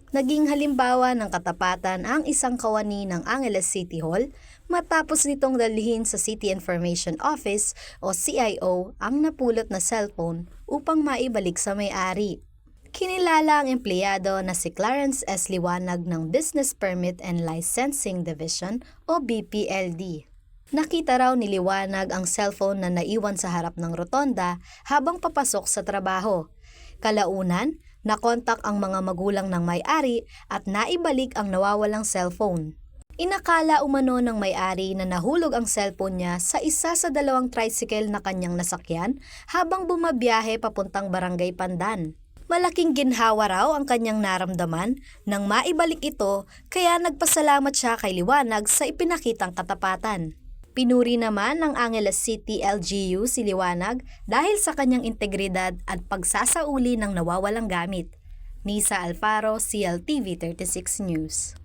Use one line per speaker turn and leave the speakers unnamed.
Naging halimbawa ng katapatan ang isang kawani ng Angeles City Hall matapos nitong dalhin sa City Information Office o CIO ang napulot na cellphone upang maibalik sa may-ari. Kinilala ang empleyado na si Clarence S. Liwanag ng Business Permit and Licensing Division o BPLD. Nakita raw ni Liwanag ang cellphone na naiwan sa harap ng rotonda habang papasok sa trabaho. Kalaunan, nakontak ang mga magulang ng may-ari at naibalik ang nawawalang cellphone. Inakala umano ng may-ari na nahulog ang cellphone niya sa isa sa dalawang tricycle na kanyang nasakyan habang bumabiyahe papuntang Barangay Pandan. Malaking ginhawa raw ang kanyang naramdaman nang maibalik ito kaya nagpasalamat siya kay Liwanag sa ipinakitang katapatan. Pinuri naman ng Angeles City LGU si Liwanag dahil sa kanyang integridad at pagsasauli ng nawawalang gamit. Nisa Alfaro, CLTV36 News.